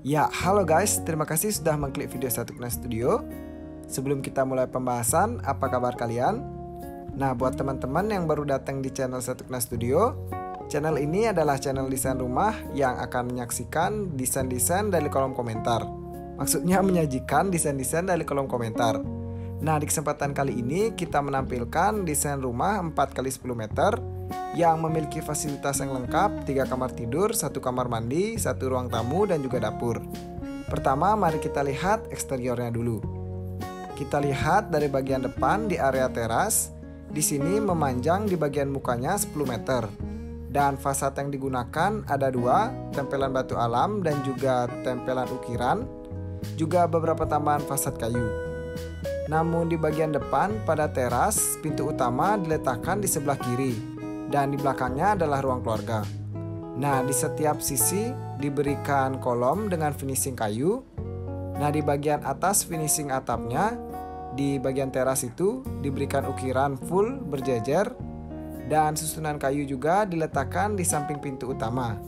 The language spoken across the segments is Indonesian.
Ya, halo guys, terima kasih sudah mengklik video Satu Kena Studio. Sebelum kita mulai pembahasan, apa kabar kalian? Nah, buat teman-teman yang baru datang di channel Satu Kena Studio, channel ini adalah channel desain rumah yang akan menyaksikan desain-desain dari kolom komentar. Maksudnya menyajikan desain-desain dari kolom komentar. Nah, di kesempatan kali ini kita menampilkan desain rumah 4x10 meter yang memiliki fasilitas yang lengkap, 3 kamar tidur, 1 kamar mandi, 1 ruang tamu, dan juga dapur. Pertama, mari kita lihat eksteriornya dulu. Kita lihat dari bagian depan di area teras. Di sini memanjang di bagian mukanya 10 meter. Dan fasad yang digunakan ada 2, tempelan batu alam dan juga tempelan ukiran, juga beberapa tambahan fasad kayu. Namun di bagian depan pada teras, pintu utama diletakkan di sebelah kiri dan di belakangnya adalah ruang keluarga. Nah, di setiap sisi diberikan kolom dengan finishing kayu. Nah, di bagian atas finishing atapnya, di bagian teras itu diberikan ukiran full berjejer dan susunan kayu juga diletakkan di samping pintu utama.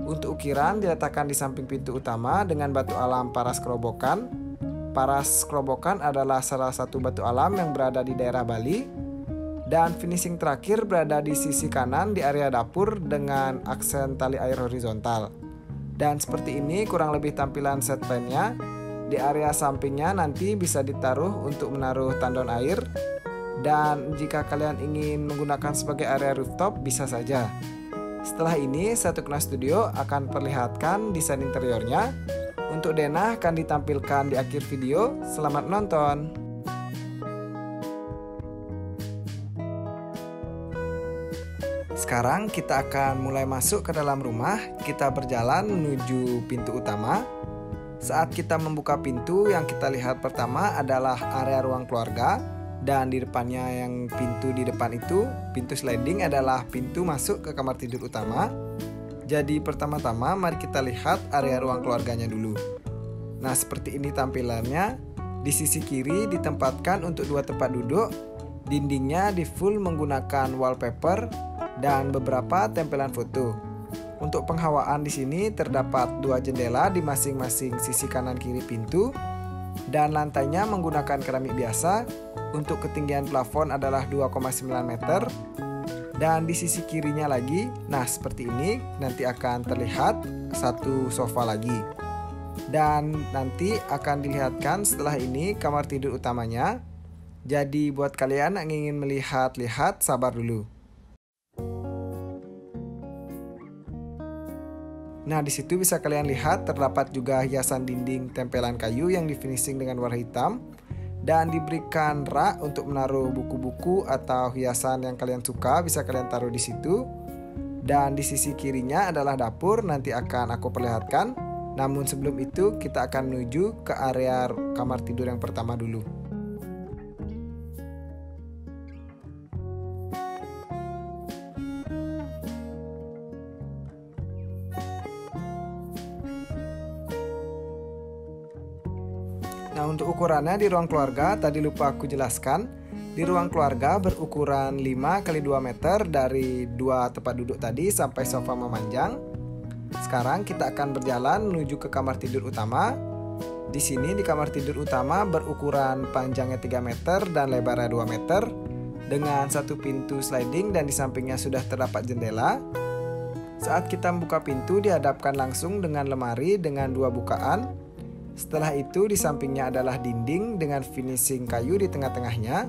Untuk ukiran diletakkan di samping pintu utama dengan batu alam paras kerobokan. Paras kerobokan adalah salah satu batu alam yang berada di daerah Bali. Dan finishing terakhir berada di sisi kanan di area dapur dengan aksen tali air horizontal. Dan seperti ini kurang lebih tampilan set plan-nya. Di area sampingnya nanti bisa ditaruh untuk menaruh tandon air. Dan jika kalian ingin menggunakan sebagai area rooftop bisa saja. Setelah ini Satu Kena Studio akan perlihatkan desain interiornya. Untuk denah akan ditampilkan di akhir video. Selamat menonton. Sekarang kita akan mulai masuk ke dalam rumah. Kita berjalan menuju pintu utama. Saat kita membuka pintu, yang kita lihat pertama adalah area ruang keluarga. Dan di depannya yang pintu di depan itu, pintu sliding adalah pintu masuk ke kamar tidur utama. Jadi pertama-tama mari kita lihat area ruang keluarganya dulu. Nah, seperti ini tampilannya. Di sisi kiri ditempatkan untuk 2 tempat duduk. Dindingnya di full menggunakan wallpaper dan beberapa tempelan foto. Untuk penghawaan di sini terdapat 2 jendela di masing-masing sisi kanan kiri pintu. Dan lantainya menggunakan keramik biasa. Untuk ketinggian plafon adalah 2,9 meter. Dan di sisi kirinya lagi, nah seperti ini, nanti akan terlihat satu sofa lagi. Dan nanti akan dilihatkan setelah ini kamar tidur utamanya. Jadi buat kalian yang ingin melihat-lihat, sabar dulu. Nah, di situ bisa kalian lihat terdapat juga hiasan dinding tempelan kayu yang di finishing dengan warna hitam. Dan diberikan rak untuk menaruh buku-buku atau hiasan yang kalian suka, bisa kalian taruh di situ. Dan di sisi kirinya adalah dapur, nanti akan aku perlihatkan. Namun sebelum itu kita akan menuju ke area kamar tidur yang pertama dulu. Nah, untuk ukurannya di ruang keluarga tadi lupa aku jelaskan. Di ruang keluarga berukuran 5x2 meter dari 2 tempat duduk tadi sampai sofa memanjang. Sekarang kita akan berjalan menuju ke kamar tidur utama. Di sini di kamar tidur utama berukuran panjangnya 3 meter dan lebarnya 2 meter dengan 1 pintu sliding dan di sampingnya sudah terdapat jendela. Saat kita membuka pintu dihadapkan langsung dengan lemari dengan 2 bukaan. Setelah itu di sampingnya adalah dinding dengan finishing kayu di tengah-tengahnya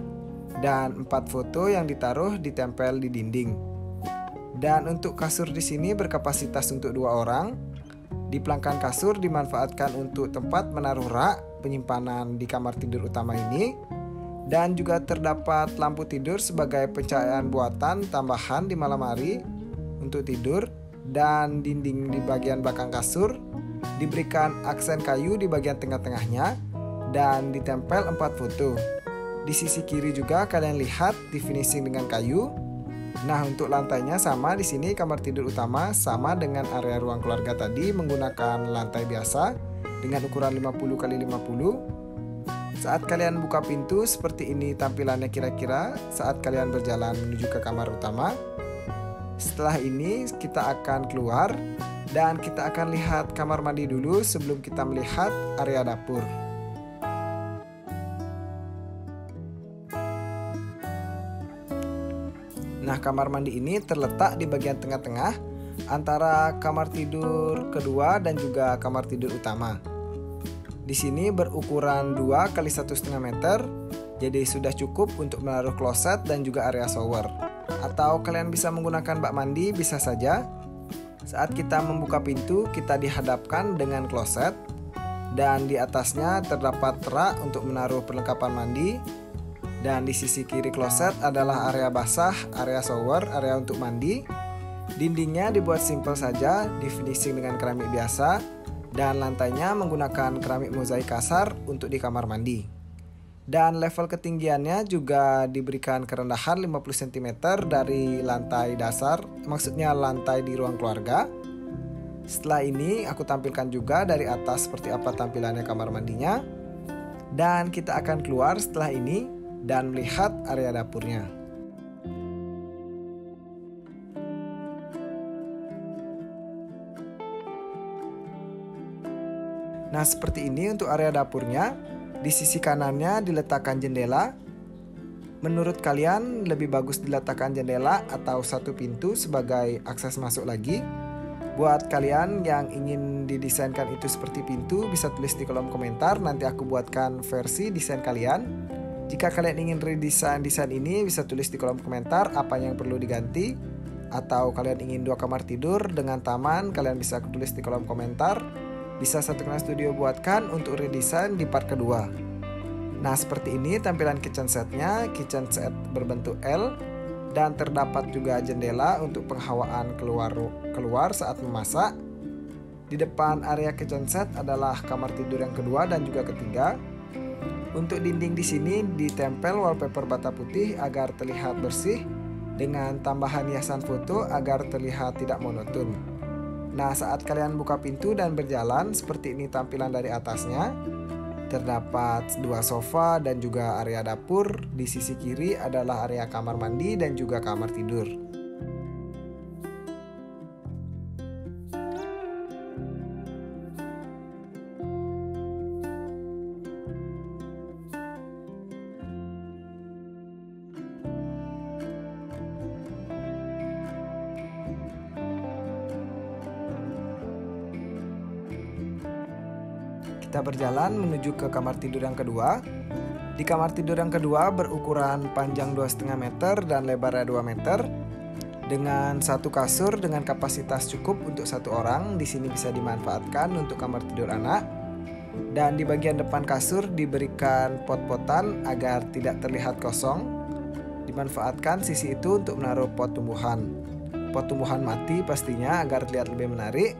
dan 4 foto yang ditaruh ditempel di dinding. Dan untuk kasur di sini berkapasitas untuk 2 orang. Di pelangkan kasur dimanfaatkan untuk tempat menaruh rak penyimpanan di kamar tidur utama ini. Dan juga terdapat lampu tidur sebagai pencahayaan buatan tambahan di malam hari untuk tidur. Dan dinding di bagian belakang kasur diberikan aksen kayu di bagian tengah-tengahnya dan ditempel 4 foto. Di sisi kiri juga kalian lihat di finishing dengan kayu. Nah, untuk lantainya sama di sini kamar tidur utama sama dengan area ruang keluarga tadi menggunakan lantai biasa dengan ukuran 50x50. Saat kalian buka pintu seperti ini tampilannya kira-kira saat kalian berjalan menuju ke kamar utama. Setelah ini kita akan keluar. Dan kita akan lihat kamar mandi dulu sebelum kita melihat area dapur. Nah, kamar mandi ini terletak di bagian tengah-tengah antara kamar tidur kedua dan juga kamar tidur utama. Di sini berukuran 2 x 1,5 meter, jadi sudah cukup untuk menaruh kloset dan juga area shower. Atau kalian bisa menggunakan bak mandi, bisa saja. Saat kita membuka pintu, kita dihadapkan dengan kloset dan di atasnya terdapat rak untuk menaruh perlengkapan mandi. Dan di sisi kiri kloset adalah area basah, area shower, area untuk mandi. Dindingnya dibuat simpel saja, di finishing dengan keramik biasa, dan lantainya menggunakan keramik mozaik kasar untuk di kamar mandi. Dan level ketinggiannya juga diberikan kerendahan 50 cm dari lantai dasar, maksudnya lantai di ruang keluarga. Setelah ini aku tampilkan juga dari atas seperti apa tampilannya kamar mandinya. Dan kita akan keluar setelah ini dan melihat area dapurnya. Nah, seperti ini untuk area dapurnya. Di sisi kanannya diletakkan jendela. Menurut kalian lebih bagus diletakkan jendela atau satu pintu sebagai akses masuk lagi? Buat kalian yang ingin didesainkan itu seperti pintu, bisa tulis di kolom komentar, nanti aku buatkan versi desain kalian. Jika kalian ingin redesign desain ini, bisa tulis di kolom komentar apa yang perlu diganti. Atau kalian ingin 2 kamar tidur dengan taman, kalian bisa tulis di kolom komentar. Bisa Satu Kena Studio buatkan untuk redesign di part kedua. Nah, seperti ini tampilan kitchen setnya. Kitchen set berbentuk L dan terdapat juga jendela untuk penghawaan keluar saat memasak. Di depan area kitchen set adalah kamar tidur yang kedua dan juga ketiga. Untuk dinding di sini ditempel wallpaper bata putih agar terlihat bersih dengan tambahan hiasan foto agar terlihat tidak monoton. Nah, saat kalian buka pintu dan berjalan, seperti ini tampilan dari atasnya. Terdapat 2 sofa dan juga area dapur. Di sisi kiri adalah area kamar mandi dan juga kamar tidur. Kita berjalan menuju ke kamar tidur yang kedua. Di kamar tidur yang kedua berukuran panjang 2,5 meter dan lebarnya 2 meter. Dengan satu kasur dengan kapasitas cukup untuk 1 orang. Di sini bisa dimanfaatkan untuk kamar tidur anak. Dan di bagian depan kasur diberikan pot-potan agar tidak terlihat kosong. Dimanfaatkan sisi itu untuk menaruh pot tumbuhan. Pot tumbuhan mati pastinya agar terlihat lebih menarik.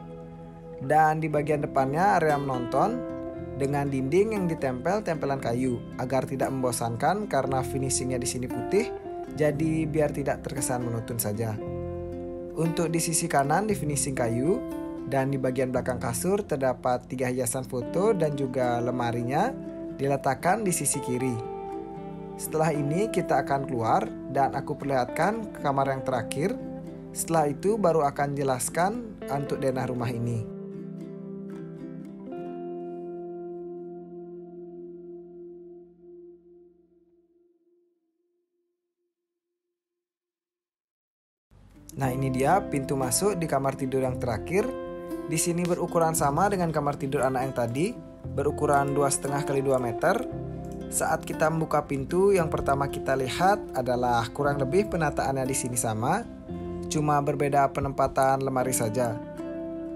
Dan di bagian depannya area menonton dengan dinding yang ditempel tempelan kayu agar tidak membosankan karena finishingnya di sini putih, jadi biar tidak terkesan monoton saja. Untuk di sisi kanan di finishing kayu dan di bagian belakang kasur terdapat 3 hiasan foto dan juga lemarinya diletakkan di sisi kiri. Setelah ini kita akan keluar dan aku perlihatkan ke kamar yang terakhir. Setelah itu baru akan jelaskan untuk denah rumah ini. Nah, ini dia pintu masuk di kamar tidur yang terakhir. Di sini berukuran sama dengan kamar tidur anak yang tadi, berukuran 2,5 x 2 meter. Saat kita membuka pintu, yang pertama kita lihat adalah kurang lebih penataannya di sini sama, cuma berbeda penempatan lemari saja.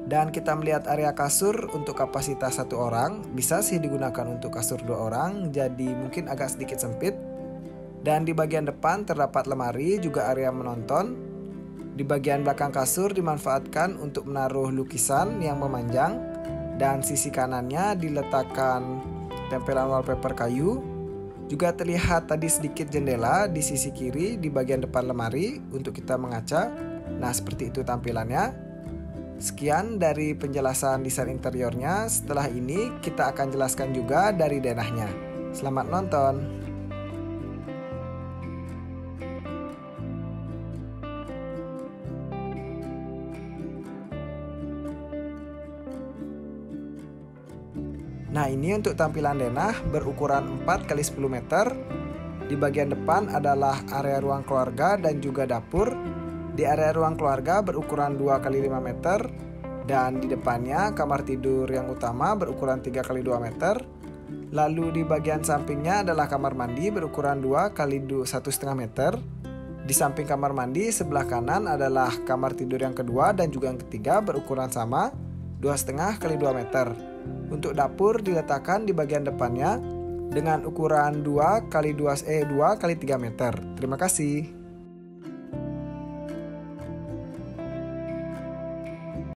Dan kita melihat area kasur untuk kapasitas 1 orang, bisa sih digunakan untuk kasur 2 orang, jadi mungkin agak sedikit sempit. Dan di bagian depan terdapat lemari, juga area menonton. Di bagian belakang kasur dimanfaatkan untuk menaruh lukisan yang memanjang. Dan sisi kanannya diletakkan tempelan wallpaper kayu. Juga terlihat tadi sedikit jendela di sisi kiri di bagian depan lemari untuk kita mengaca. Nah, seperti itu tampilannya. Sekian dari penjelasan desain interiornya. Setelah ini kita akan jelaskan juga dari denahnya. Selamat nonton. Nah, ini untuk tampilan denah berukuran 4 x 10 meter. Di bagian depan adalah area ruang keluarga dan juga dapur. Di area ruang keluarga berukuran 2 x 5 meter. Dan di depannya kamar tidur yang utama berukuran 3 x 2 meter. Lalu di bagian sampingnya adalah kamar mandi berukuran 2 x 1,5 meter. Di samping kamar mandi sebelah kanan adalah kamar tidur yang kedua dan juga yang ketiga berukuran sama 2,5 x 2 meter. Untuk dapur diletakkan di bagian depannya dengan ukuran 2 x 3 meter. Terima kasih.